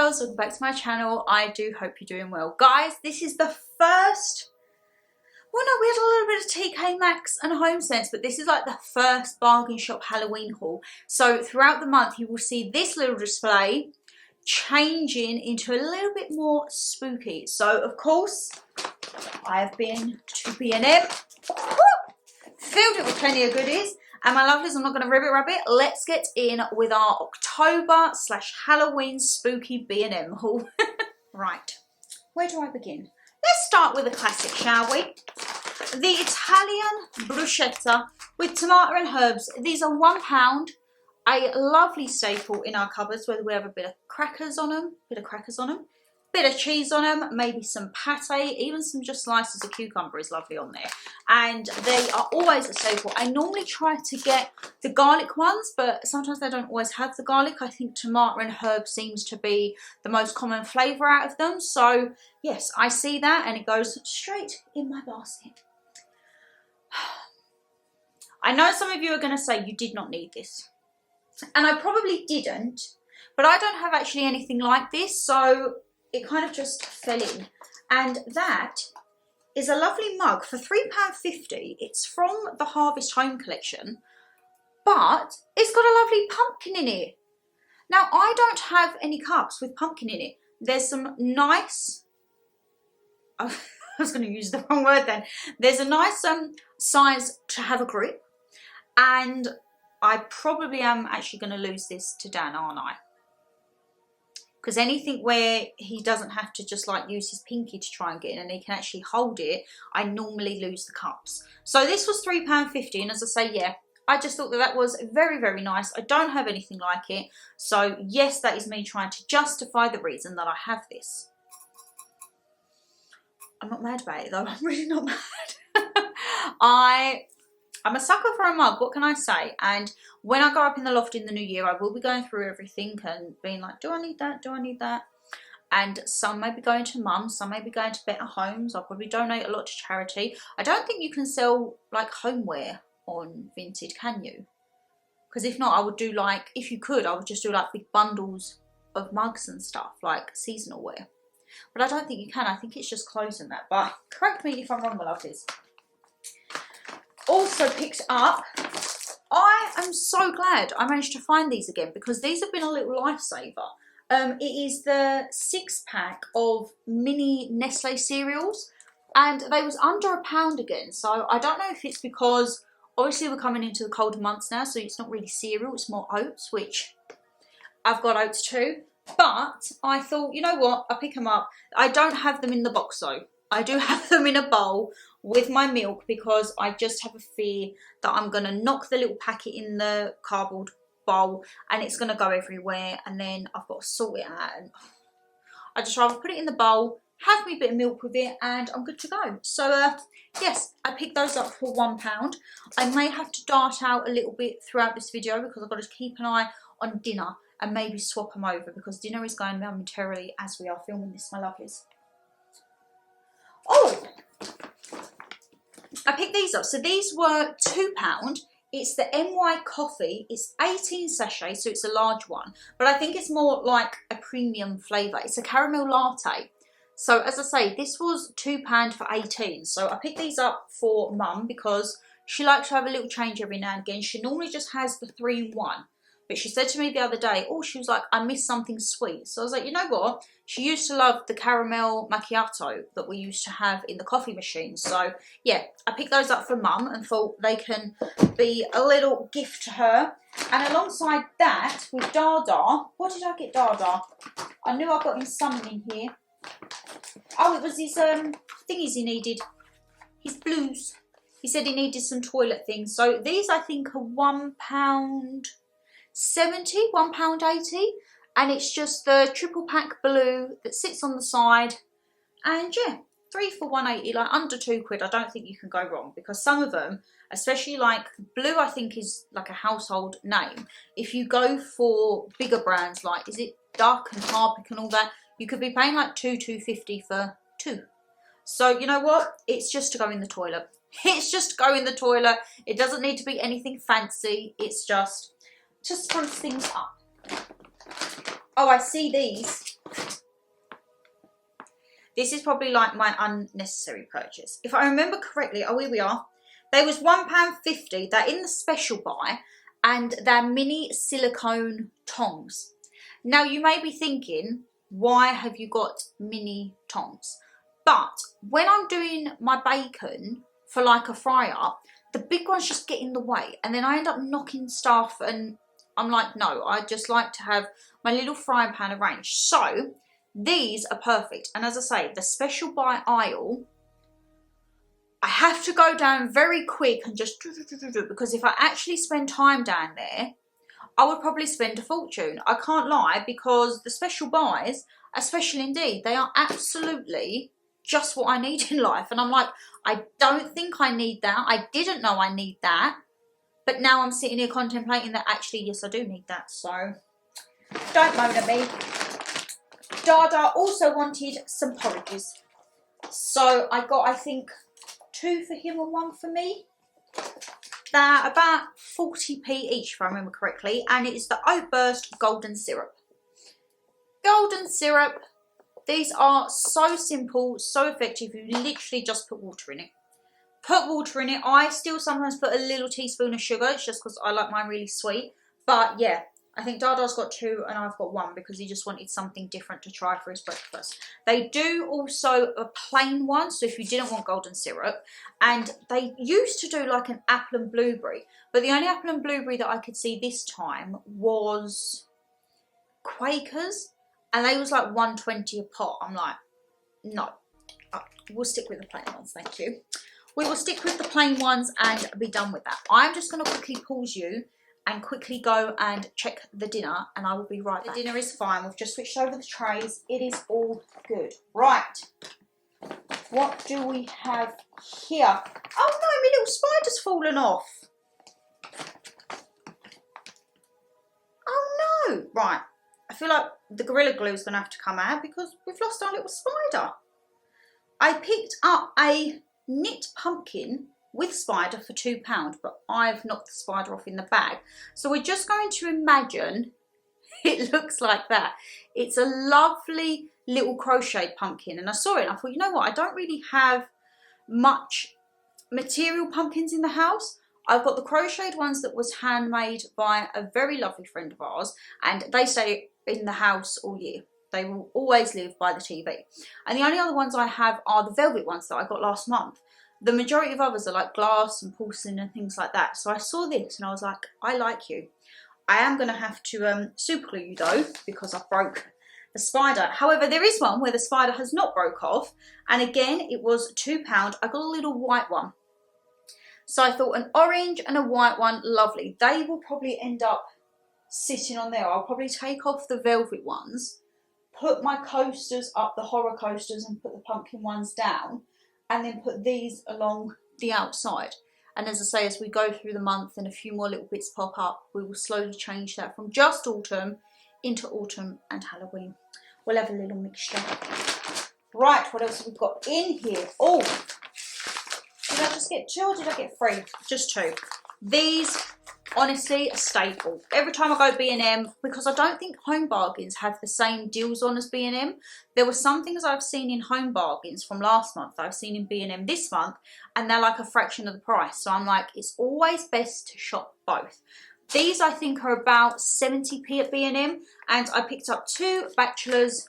girls, welcome back to my channel. I do hope you're doing well. Guys, this is the first, well no, we had a little bit of TK Maxx and HomeSense, but this is like the first bargain shop Halloween haul. So throughout the month you will see this little display changing into a little bit more spooky. So of course, I have been to B&M, filled it with plenty of goodies. And my lovelies, I'm not going to rub it. Let's get in with our October/Halloween spooky B&M haul. Right, where do I begin? Let's start with a classic, shall we? The Italian bruschetta with tomato and herbs. These are £1. A lovely staple in our cupboards, whether we have a bit of crackers on them, bit of cheese on them, maybe some pate, even some just slices of cucumber is lovely on there. And they are always a staple. I normally try to get the garlic ones, but sometimes they don't always have the garlic. I think tomato and herb seems to be the most common flavour out of them. So yes, I see that and it goes straight in my basket. I know some of you are going to say you did not need this. And I probably didn't, but I don't have actually anything like this, so it kind of just fell in. And that is a lovely mug for £3.50. It's from the Harvest Home collection, but it's got a lovely pumpkin in it. Now, I don't have any cups with pumpkin in it. There's some nice, I was going to use the wrong word then. There's a nice size to have a grip, and I probably am actually going to lose this to Dan, aren't I? Because anything where he doesn't have to just like use his pinky to try and get in and he can actually hold it, I normally lose the cups. So this was £3.50, and as I say, yeah, I just thought that that was very, very nice. I don't have anything like it. So yes, that is me trying to justify the reason that I have this. I'm not mad about it though. I'm really not mad. I'm a sucker for a mug, what can I say? And when I go up in the loft in the new year, I will be going through everything and being like, do I need that? Do I need that? And some may be going to mum, some may be going to Better Homes. I'll probably donate a lot to charity. I don't think you can sell like homeware on Vinted, can you? Because if not, I would do like, if you could, I would just do like big bundles of mugs and stuff, like seasonal wear. But I don't think you can. I think it's just clothes and that. But correct me if I'm wrong, my lovelies. Also picked up, I am so glad I managed to find these again because these have been a little lifesaver. It is the 6-pack of mini Nestle cereals, and they was under £1 again. So I don't know if it's because obviously we're coming into the colder months now, so it's not really cereal, it's more oats, which I've got oats too. But I thought, you know what, I'll pick them up. I don't have them in the box though. I do have them in a bowl with my milk because I just have a fear that I'm going to knock the little packet in the cardboard bowl and it's going to go everywhere, and then I've got to sort it out. And I just rather put it in the bowl, have me a bit of milk with it, and I'm good to go. So yes, I picked those up for £1. I may have to dart out a little bit throughout this video because I've got to keep an eye on dinner and maybe swap them over because dinner is going momentarily as we are filming this, my lovelies. Oh, I picked these up. So these were £2. It's the NY Coffee. It's 18 sachets, so it's a large one. But I think it's more like a premium flavour. It's a caramel latte. So as I say, this was £2 for 18. So I picked these up for mum because she likes to have a little change every now and again. She normally just has the 3-in-1. But she said to me the other day, oh, she was like, I miss something sweet. So I was like, you know what? She used to love the caramel macchiato that we used to have in the coffee machine. So yeah, I picked those up for mum and thought they can be a little gift to her. And alongside that, with Dada, what did I get Dada? I knew I got him something in here. Oh, it was his thingies he needed. His blues. He said he needed some toilet things. So these I think are £1.70, £1.80, and it's just the triple pack blue that sits on the side, and yeah, 3 for £1.80, like under £2. I don't think you can go wrong because some of them, especially like blue, I think is like a household name. If you go for bigger brands like, is it Duck and Harpic and all that, you could be paying like £2.50 for 2. So you know what? It's just to go in the toilet. It's just to go in the toilet. It doesn't need to be anything fancy. It's just spruce things up. Oh, I see these. This is probably like my unnecessary purchase. If I remember correctly, oh, here we are. They was £1.50. They're in the special buy, and they're mini silicone tongs. Now, you may be thinking, why have you got mini tongs? But when I'm doing my bacon for like a fry up, the big ones just get in the way, and then I end up knocking stuff, and I'm like, no, I just like to have my little frying pan arranged. So these are perfect. And as I say, the special buy aisle, I have to go down very quick and just because if I actually spend time down there, I would probably spend a fortune. I can't lie, because the special buys are special indeed. They are absolutely just what I need in life. And I'm like, I don't think I need that. I didn't know I need that. But now I'm sitting here contemplating that actually, yes, I do need that. So don't moan at me. Dada also wanted some porridges. So I got, I think, 2 for him and 1 for me. They're about 40p each, if I remember correctly. And it is the Oatburst Golden Syrup. Golden Syrup. These are so simple, so effective. You literally just put water in it. Put water in it. I still sometimes put a little teaspoon of sugar. It's just because I like mine really sweet. But yeah, I think Dada's got 2 and I've got 1 because he just wanted something different to try for his breakfast. They do also a plain one, so if you didn't want golden syrup. And they used to do like an apple and blueberry. But the only apple and blueberry that I could see this time was Quakers. And they was like $1.20 a pot. I'm like, no. We'll stick with the plain ones, thank you. We will stick with the plain ones and be done with that. I'm just going to quickly pause you and quickly go and check the dinner, and I will be right back. The dinner is fine. We've just switched over the trays. It is all good. Right. What do we have here? Oh no, my little spider's fallen off. Oh no. Right. I feel like the Gorilla Glue is going to have to come out because we've lost our little spider. I picked up a knit pumpkin with spider for £2, but I've knocked the spider off in the bag. So we're just going to imagine it looks like that. It's a lovely little crocheted pumpkin, and I saw it and I thought, you know what, I don't really have much material pumpkins in the house. I've got the crocheted ones that was handmade by a very lovely friend of ours, and they stay in the house all year. They will always live by the TV. And the only other ones I have are the velvet ones that I got last month. The majority of others are like glass and porcelain and things like that. So I saw this and I was like, I like you. I am going to have to super glue you though, because I broke the spider. However, there is one where the spider has not broke off. And again, it was £2. I got a little white one. So I thought an orange and a white one, lovely. They will probably end up sitting on there. I'll probably take off the velvet ones, put my coasters up, the horror coasters, and put the pumpkin ones down, and then put these along the outside. And as I say, as we go through the month and a few more little bits pop up, we will slowly change that from just autumn into autumn and Halloween. We'll have a little mixture. Right, what else have we got in here? Oh, did I just get 2 or did I get 3? Just 2. These, honestly, a staple. Every time I go B&M, because I don't think Home Bargains have the same deals on as B&M. There were some things I've seen in Home Bargains from last month that I've seen in B&M this month, and they're like a fraction of the price. So I'm like, it's always best to shop both. These I think are about 70p at B&M, and I picked up 2 Bachelor's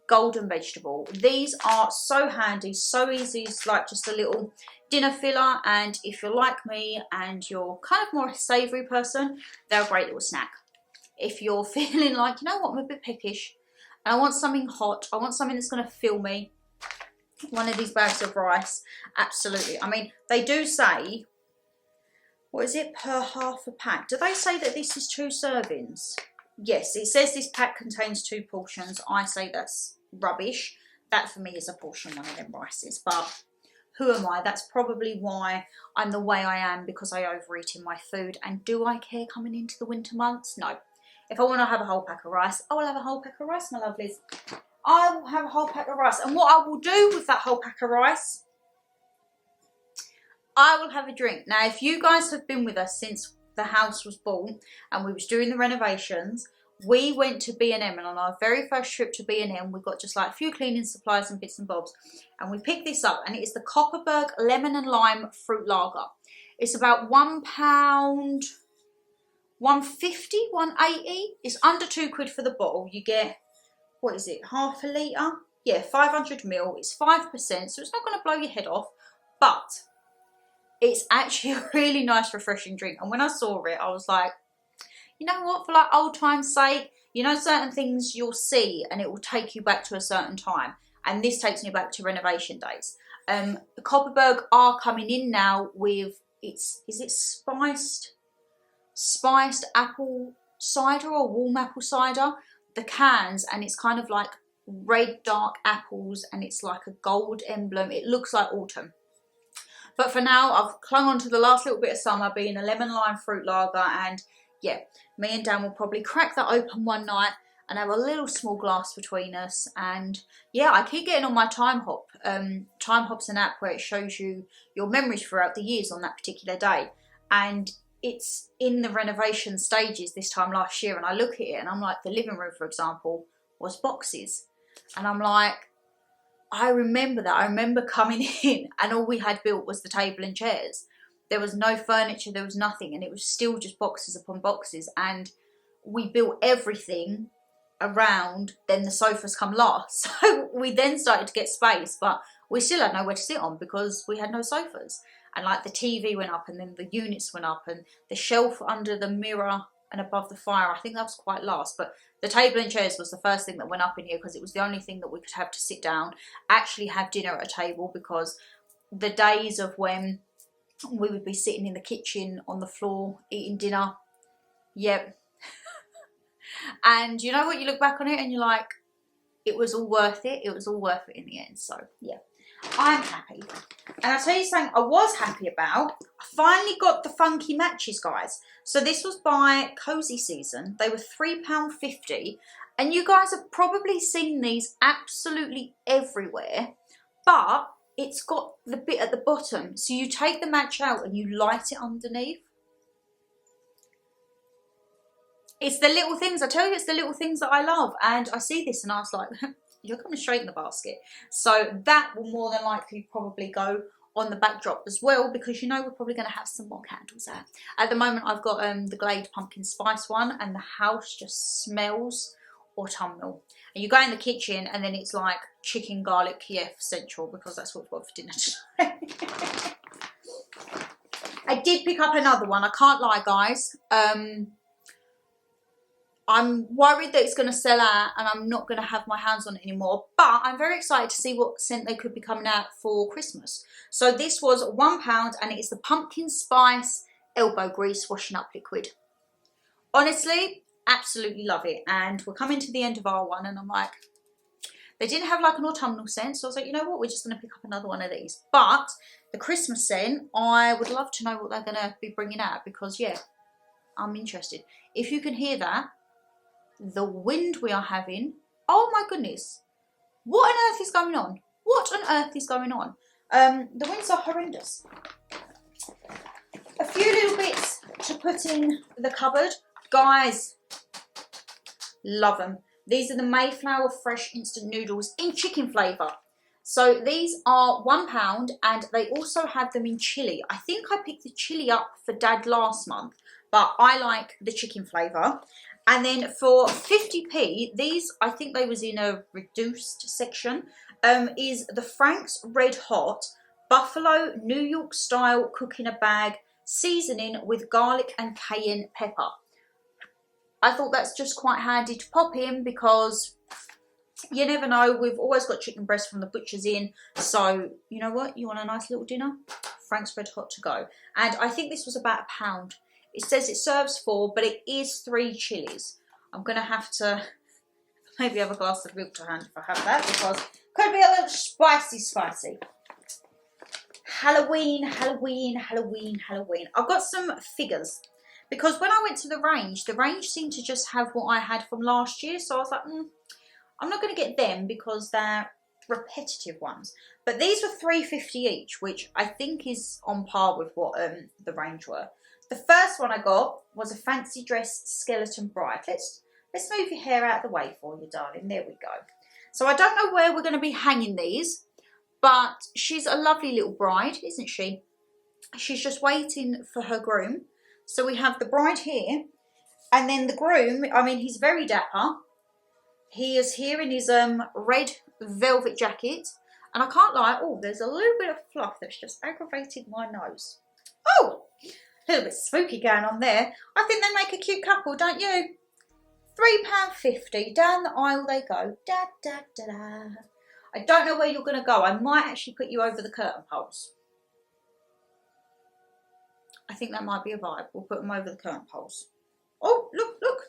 Golden Vegetable. These are so handy, so easy. It's like just a little dinner filler, and if you're like me and you're kind of more a savoury person, they're a great little snack. If you're feeling like, you know what, I'm a bit peckish and I want something hot, I want something that's going to fill me, one of these bags of rice, absolutely. I mean, they do say, what is it, per half a pack? Do they say that this is 2 servings? Yes, it says this pack contains 2 portions. I say that's rubbish. That for me is a portion, one of them rices, but who am I? That's probably why I'm the way I am, because I overeat in my food. And do I care coming into the winter months? No. If I want to have a whole pack of rice, I will have a whole pack of rice, my lovelies. I will have a whole pack of rice. And what I will do with that whole pack of rice, I will have a drink. Now, if you guys have been with us since the house was bought and we was doing the renovations, we went to B&M, and on our very first trip to B&M, we got just like a few cleaning supplies and bits and bobs, and we picked this up, and it is the Copperberg Lemon and Lime Fruit Lager. It's about £1, 150, 180. It's under £2 for the bottle. You get, what is it, half a litre? Yeah, 500ml. It's 5%, so it's not going to blow your head off, but it's actually a really nice, refreshing drink. And when I saw it, I was like, you know what, for like old time's sake, you know, certain things you'll see and it will take you back to a certain time. And this takes me back to renovation days. The Copperberg are coming in now with, is it spiced apple cider or warm apple cider? The cans, and it's kind of like red dark apples, and it's like a gold emblem. It looks like autumn. But for now, I've clung on to the last little bit of summer, being a lemon lime fruit lager, and yeah, me and Dan will probably crack that open one night and have a little small glass between us. And yeah, I keep getting on my Time Hop's an app where it shows you your memories throughout the years on that particular day, and it's in the renovation stages this time last year, and I look at it and I'm like, the living room, for example, was boxes, and I'm like, I remember that. I remember coming in and all we had built was the table and chairs. There was no furniture, there was nothing, and it was still just boxes upon boxes, and we built everything around, then the sofas come last. So we then started to get space, but we still had nowhere to sit on because we had no sofas. And like the TV went up, and then the units went up, and the shelf under the mirror and above the fire, I think that was quite last, but the table and chairs was the first thing that went up in here because it was the only thing that we could have to sit down, actually have dinner at a table, because the days of when we would be sitting in the kitchen on the floor eating dinner, yep. And you know what, you look back on it and you're like, it was all worth it. It was all worth it in the end. So yeah, I'm happy. And I'll tell you something I was happy about. I finally got the funky matches, guys. So this was by Cozy Season. They were £3.50. And you guys have probably seen these absolutely everywhere. But it's got the bit at the bottom. So you take the match out and you light it underneath. It's the little things. I tell you, it's the little things that I love. And I see this and I was like, you're coming straight in the basket. So that will more than likely probably go on the backdrop as well, because you know we're probably going to have some more candles out. At the moment I've got the Glade Pumpkin Spice one, and the house just smells autumnal. And you go in the kitchen and then it's like chicken garlic Kiev central, because that's what we've got for dinner today. I did pick up another one, I can't lie, guys. I'm worried that it's going to sell out and I'm not going to have my hands on it anymore. But I'm very excited to see what scent they could be coming out for Christmas. So this was £1 and it is the Pumpkin Spice Elbow Grease Washing Up Liquid. Honestly, absolutely love it. And we're coming to the end of our one and I'm like, they didn't have like an autumnal scent. So I was like, you know what, we're just going to pick up another one of these. But the Christmas scent, I would love to know what they're going to be bringing out, because yeah, I'm interested. If you can hear that, the wind we are having, oh my goodness, what on earth is going on? What on earth is going on? The winds are horrendous. A few little bits to put in the cupboard. Guys, love them. These are the Mayflower Fresh Instant Noodles in chicken flavour. So these are £1 and they also have them in chilli. I think I picked the chilli up for Dad last month, but I like the chicken flavour. And then for 50p, these, I think they was in a reduced section, is the Frank's Red Hot Buffalo New York Style Cook in a Bag Seasoning with Garlic and Cayenne Pepper. I thought that's just quite handy to pop in, because you never know, we've always got chicken breast from the butcher's in. So, you know what, you want a nice little dinner? Frank's Red Hot to go. And I think this was about £1. It says it serves 4, but it is 3 chilies. I'm going to have to maybe have a glass of milk to hand if I have that, because it could be a little spicy. Halloween, Halloween, Halloween, Halloween. I've got some figures, because when I went to the range seemed to just have what I had from last year. So I was like, I'm not going to get them because they're repetitive ones. But these were £3.50 each, which I think is on par with what the range were. The first one I got was a fancy dress skeleton bride. Let's Let's move your hair out of the way for you, darling. There we go. So I don't know where we're going to be hanging these, but she's a lovely little bride, isn't she? She's just waiting for her groom. So we have the bride here, and then the groom, I mean, he's very dapper. He is here in his red velvet jacket. And I can't lie, oh, there's a little bit of fluff that's just aggravated my nose. Oh, a little bit spooky going on there. I think they make a cute couple, don't you? £3.50, down the aisle they go. Da, da, da, da. I don't know where you're going to go. I might actually put you over the curtain poles. I think that might be a vibe. We'll put them over the curtain poles. Oh, look, look.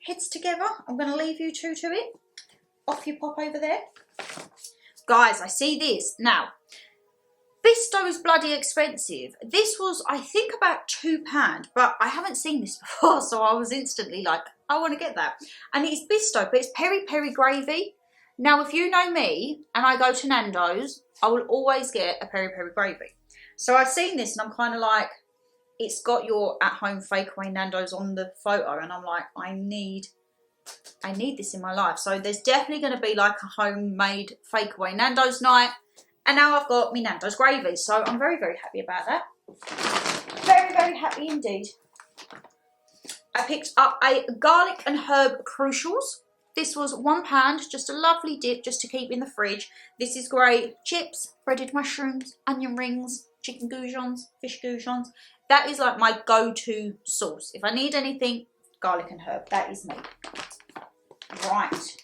Heads together. I'm going to leave you two to it. Off you pop over there. Guys, I see this. Now, Bisto is bloody expensive. This was, I think, about £2, but I haven't seen this before, so I was instantly like, I want to get that. And it's Bisto, but it's peri peri gravy. Now, if you know me and I go to Nando's, I will always get a peri peri gravy. So I've seen this and I'm kind of like, it's got your at-home fakeaway Nando's on the photo, and I'm like, I need this in my life. So there's definitely going to be like a homemade fakeaway Nando's night. And now I've got me Nando's gravy. So I'm very, very happy about that. Very, very happy indeed. I picked up a garlic and herb crucials. This was £1, just a lovely dip just to keep in the fridge. This is great. Chips, breaded mushrooms, onion rings, chicken goujons, fish goujons. That is like my go-to sauce. If I need anything, garlic and herb. That is me. Right.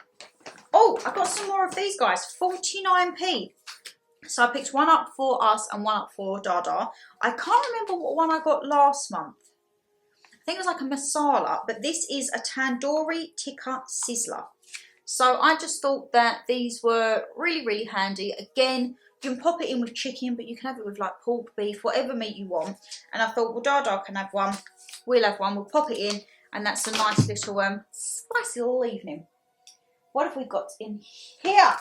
Oh, I got some more of these guys. 49p. So I picked one up for us and one up for Dada. I can't remember what one I got last month. I think it was like a masala, but this is a tandoori tikka sizzler. So I just thought that these were really, really handy. Again, you can pop it in with chicken, but you can have it with like pork, beef, whatever meat you want. And I thought, well, Dada can have one. We'll have one. We'll pop it in. And that's a nice little spicy little evening. What have we got in here?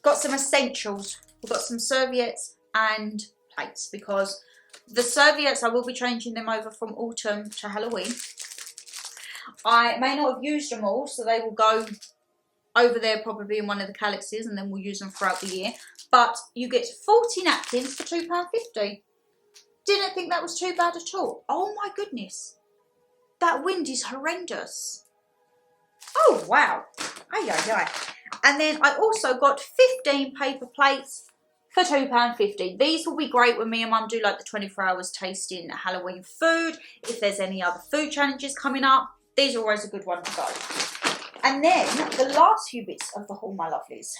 Got some essentials. We've got some serviettes and plates, because the serviettes, I will be changing them over from autumn to Halloween. I may not have used them all, so they will go over there probably in one of the calyxes, and then we'll use them throughout the year. But you get 40 napkins for £2.50. Didn't think that was too bad at all. Oh my goodness. That wind is horrendous. Oh wow. Ay, ay, ay. And then I also got 15 paper plates for £2.50. These will be great when me and Mum do like the 24 hours tasting Halloween food. If there's any other food challenges coming up, these are always a good one to go. And then the last few bits of the haul, my lovelies.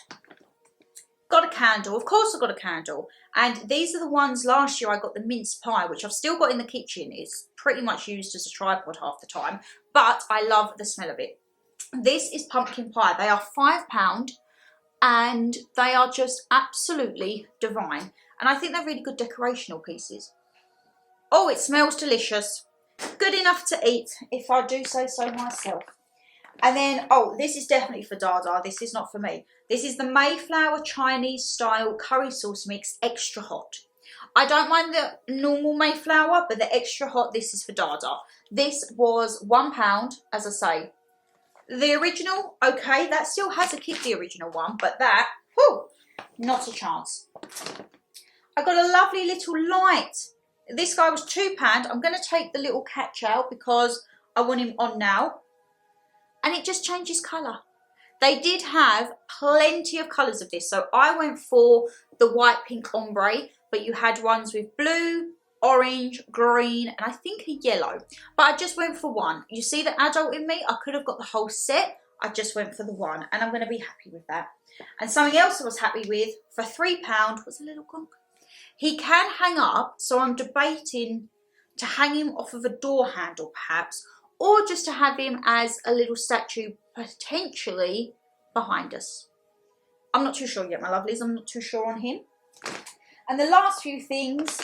Got a candle. Of course I got a candle. And these are the ones last year I got the mince pie, which I've still got in the kitchen. It's pretty much used as a tripod half the time, but I love the smell of it. This is pumpkin pie. They are £5 and they are just absolutely divine. And I think they're really good decorational pieces. Oh, it smells delicious. Good enough to eat, if I do say so myself. And then, oh, this is definitely for Dada. This is not for me. This is the Mayflower Chinese style curry sauce mix, extra hot. I don't mind the normal Mayflower, but the extra hot, this is for Dada. This was £1, as I say. The original, okay, that still has a kick, the original one, but that, whew, not a chance. I got a lovely little light. This guy was £2. I'm going to take the little catch out because I want him on now. And it just changes colour. They did have plenty of colours of this. So I went for the white pink ombre, but you had ones with blue, orange, green, and I think a yellow. But I just went for one. You see the adult in me? I could have got the whole set. I just went for the one, and I'm going to be happy with that. And something else I was happy with for £3 was a little conch. He can hang up, so I'm debating to hang him off of a door handle perhaps, or just to have him as a little statue potentially behind us. I'm not too sure yet, my lovelies. I'm not too sure on him. And the last few things,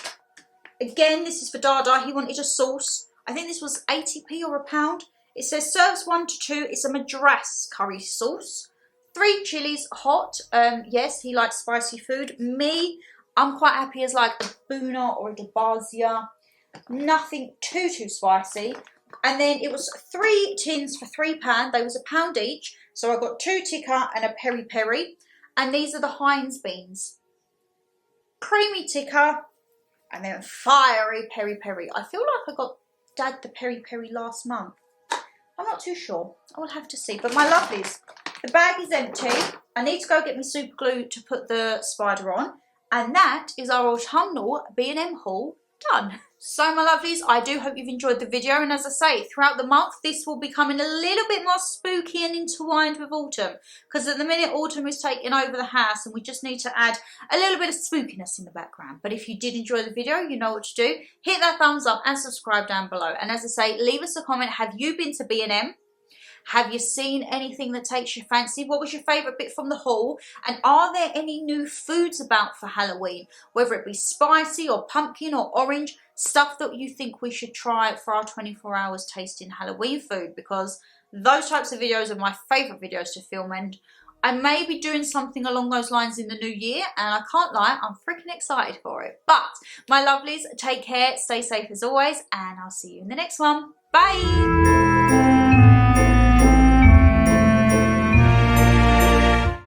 again, this is for Dada. He wanted a sauce. I think this was 80p or £1. It says serves 1 to 2. It's a Madras curry sauce. 3 chilies hot. Yes, he likes spicy food. Me, I'm quite happy as like a Buna or a Dabazia. Nothing too spicy. And then it was 3 tins for £3. They was £1 each. So I got 2 tikka and a peri peri. And these are the Heinz beans. Creamy tikka and then fiery peri peri. I feel like I got Dad the peri peri last month. I'm not too sure. I will have to see. But my lovelies, the bag is empty. I need to go get my super glue to put the spider on. And that is our autumnal B&M haul done. So my lovelies, I do hope you've enjoyed the video, and as I say, throughout the month this will be becoming a little bit more spooky and intertwined with autumn, because at the minute autumn is taking over the house and we just need to add a little bit of spookiness in the background. But if you did enjoy the video, you know what to do. Hit that thumbs up and subscribe down below, and as I say, leave us a comment. Have you been to B&M? Have you seen anything that takes your fancy? What was your favourite bit from the haul? And are there any new foods about for Halloween? Whether it be spicy or pumpkin or orange, stuff that you think we should try for our 24 hours tasting Halloween food, because those types of videos are my favourite videos to film, and I may be doing something along those lines in the new year, and I can't lie, I'm freaking excited for it. But my lovelies, take care, stay safe as always, and I'll see you in the next one. Bye!